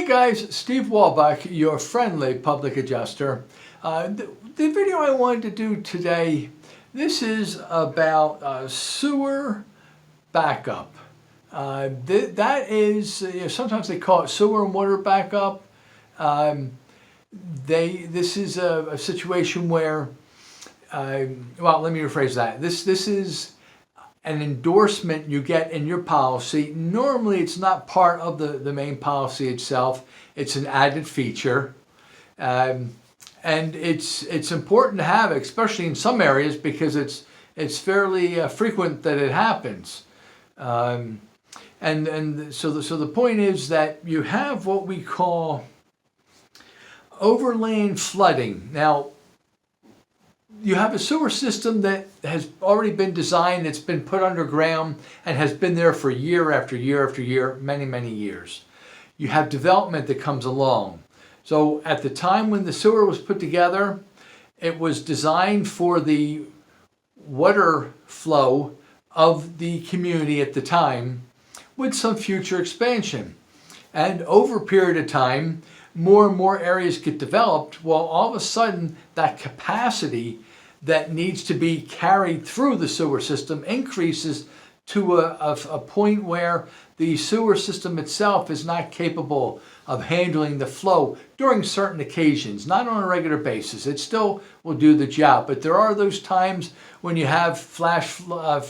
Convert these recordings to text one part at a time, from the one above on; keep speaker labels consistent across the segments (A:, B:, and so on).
A: Hey guys, Steve Walbach, your friendly public adjuster. The video I wanted to do today, this is about sewer backup. That is, sometimes they call it sewer and water backup. This is a situation where, well, let me rephrase that. This is an endorsement you get in your policy. Normally it's not part of the main policy itself. It's an added feature. And it's important to have, especially in some areas, because it's fairly frequent that it happens. So the point is that you have what we call overland flooding. Now, you have a sewer system that has already been designed, it's been put underground, and has been there for year after year after year, many, many years. You have development that comes along. So at the time when the sewer was put together, it was designed for the water flow of the community at the time with some future expansion. And over a period of time, more and more areas get developed. Well, all of a sudden, that capacity that needs to be carried through the sewer system increases to a point where the sewer system itself is not capable of handling the flow during certain occasions, not on a regular basis. It still will do the job, but there are those times when you have flash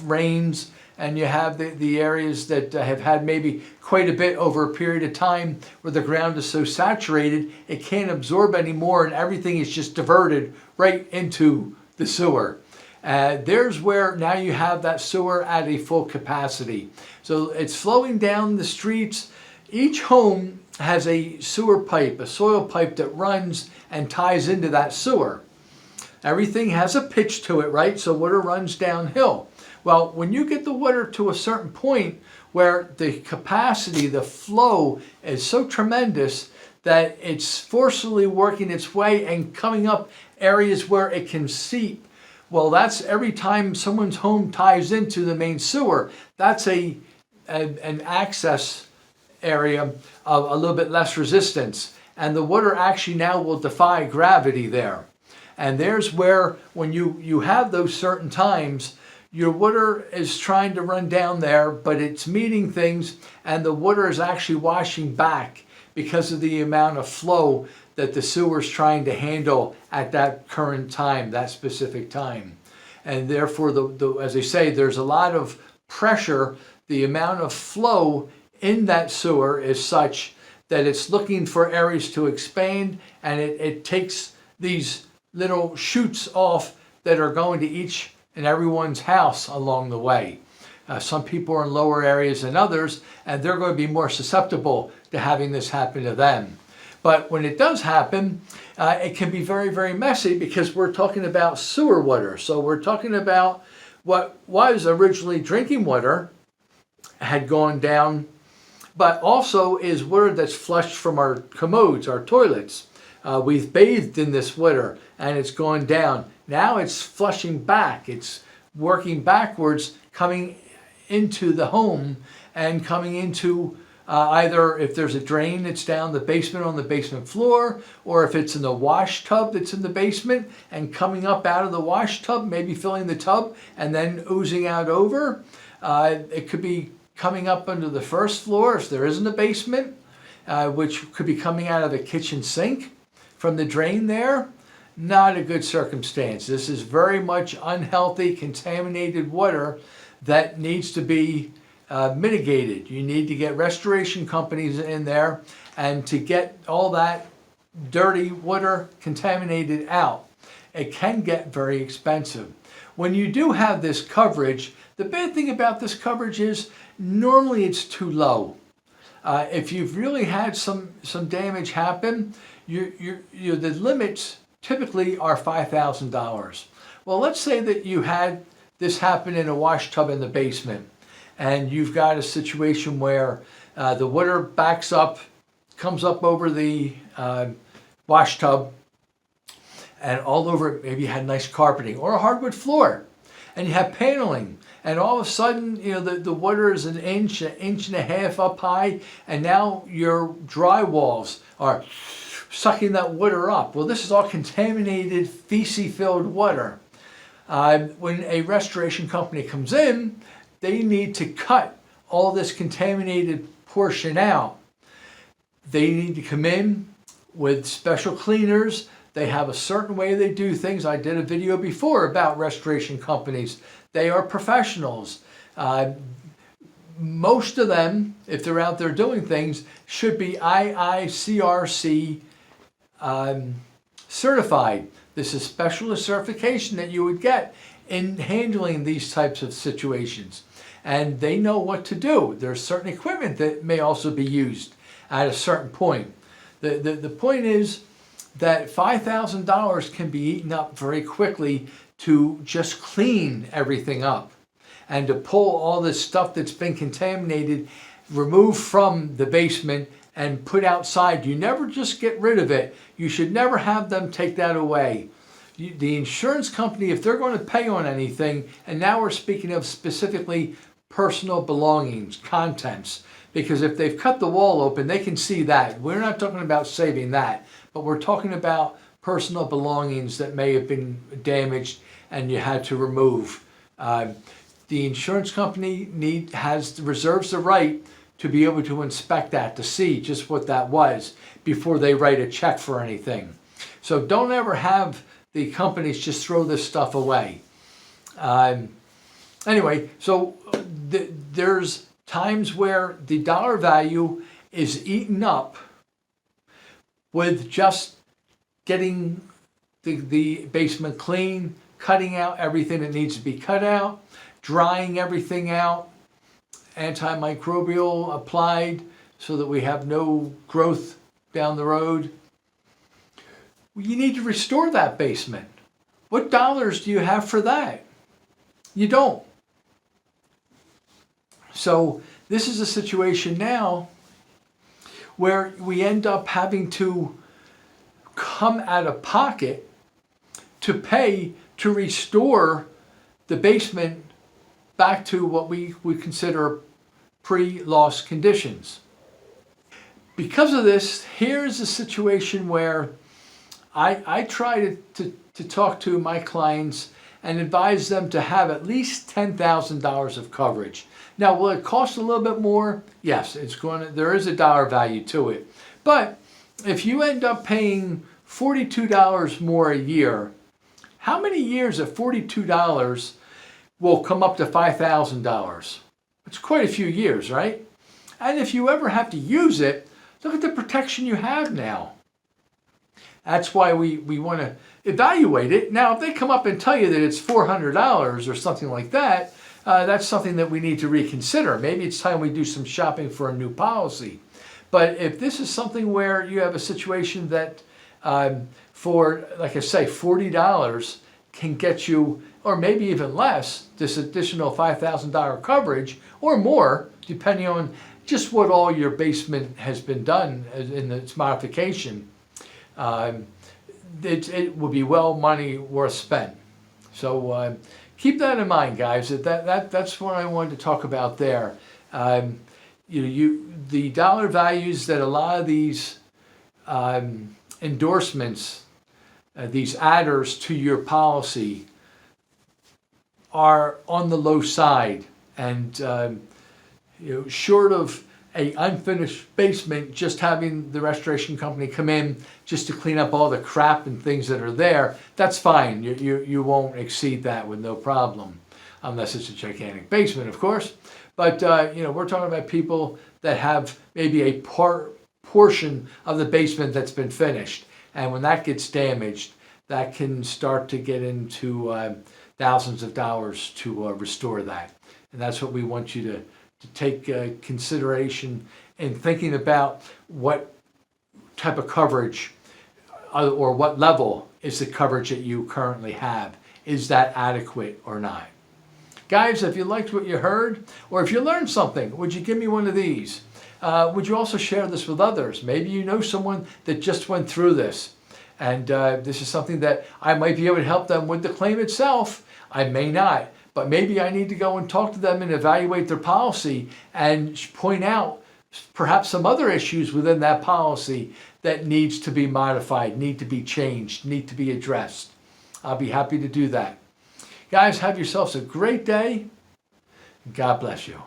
A: rains and you have the areas that have had maybe quite a bit over a period of time where the ground is so saturated it can't absorb anymore and everything is just diverted right into the sewer. There's where now you have that sewer at a full capacity. So it's flowing down the streets. Each home has a sewer pipe, a soil pipe that runs and ties into that sewer. Everything has a pitch to it, right? So water runs downhill. Well, when you get the water to a certain point where the capacity, the flow is so tremendous that it's forcibly working its way and coming up areas where it can seep. Well, that's every time someone's home ties into the main sewer, that's an access area of a little bit less resistance. And the water actually now will defy gravity there. And there's where, when you have those certain times, your water is trying to run down there, but it's meeting things, and the water is actually washing back because of the amount of flow that the sewer is trying to handle at that current time, that specific time. And therefore, as I say, there's a lot of pressure. The amount of flow in that sewer is such that it's looking for areas to expand, and it takes these little chutes off that are going to each and everyone's house along the way. Some people are in lower areas than others, and they're going to be more susceptible to having this happen to them. But when it does happen, it can be very, very messy because we're talking about sewer water. So we're talking about what was originally drinking water had gone down, but also is water that's flushed from our commodes, our toilets. We've bathed in this water and it's gone down. Now it's flushing back. It's working backwards, coming into the home and coming into either if there's a drain that's down the basement on the basement floor, or if it's in the wash tub that's in the basement and coming up out of the wash tub, maybe filling the tub and then oozing out over. It could be coming up under the first floor if there isn't a basement, which could be coming out of the kitchen sink from the drain there. Not a good circumstance. This is very much unhealthy, contaminated water that needs to be mitigated. You need to get restoration companies in there and to get all that dirty water contaminated out. It can get very expensive. When you do have this coverage, the bad thing about this coverage is normally it's too low. If you've really had some damage happen, the limits typically are $5,000. Well, let's say that you had this happen in a wash tub in the basement, and you've got a situation where the water backs up, comes up over the wash tub, and all over it, maybe you had nice carpeting or a hardwood floor, and you have paneling, and all of a sudden, the water is an inch and a half up high, and now your drywalls are sucking that water up. Well, this is all contaminated, feces-filled water. When a restoration company comes in, they need to cut all this contaminated portion out. They need to come in with special cleaners. They have a certain way they do things. I did a video before about restoration companies. They are professionals. Most of them, if they're out there doing things, should be IICRC certified. This is specialist certification that you would get in handling these types of situations. And they know what to do. There's certain equipment that may also be used at a certain point. The point is that $5,000 can be eaten up very quickly to just clean everything up and to pull all this stuff that's been contaminated, remove from the basement and put outside. You never just get rid of it. You should never have them take that away. The insurance company, if they're going to pay on anything, and now we're speaking of specifically personal belongings, contents, because if they've cut the wall open, they can see that. We're not talking about saving that, but we're talking about personal belongings that may have been damaged and you had to remove. The insurance company reserves the right to be able to inspect that, to see just what that was before they write a check for anything. So don't ever have the companies just throw this stuff away. Anyway, so there's times where the dollar value is eaten up with just getting the basement clean, cutting out everything that needs to be cut out, drying everything out, antimicrobial applied so that we have no growth down the road. You need to restore that basement. What dollars do you have for that? You don't. So this is a situation now where we end up having to come out of pocket to pay to restore the basement back to what we would consider pre-loss conditions. Because of this, here's a situation where I try to talk to my clients and advise them to have at least $10,000 of coverage. Now, will it cost a little bit more? Yes, there is a dollar value to it. But if you end up paying $42 more a year, how many years at $42 will come up to $5,000? It's quite a few years, right? And if you ever have to use it, look at the protection you have now. That's why we want to evaluate it. Now, if they come up and tell you that it's $400 or something like that, that's something that we need to reconsider. Maybe it's time we do some shopping for a new policy. But if this is something where you have a situation that for, like I say, $40 can get you, or maybe even less, this additional $5,000 coverage or more, depending on just what all your basement has been done in its modification, it will be well money worth spent. So keep that in mind, guys. That's what I wanted to talk about there. The dollar values that a lot of these endorsements, these adders to your policy, are on the low side, and short of a unfinished basement, just having the restoration company come in just to clean up all the crap and things that are there, that's fine. You won't exceed that with no problem, unless it's a gigantic basement, of course. But we're talking about people that have maybe a portion of the basement that's been finished, and when that gets damaged, that can start to get into thousands of dollars to restore that. And that's what we want you to take consideration in thinking about what type of coverage or what level is the coverage that you currently have. Is that adequate or not? Guys, if you liked what you heard, or if you learned something, would you give me one of these? Would you also share this with others? Maybe you know someone that just went through this, and this is something that I might be able to help them with the claim itself. I may not, but but maybe I need to go and talk to them and evaluate their policy and point out perhaps some other issues within that policy that needs to be modified, need to be changed, need to be addressed. I'll be happy to do that. Guys, have yourselves a great day. God bless you.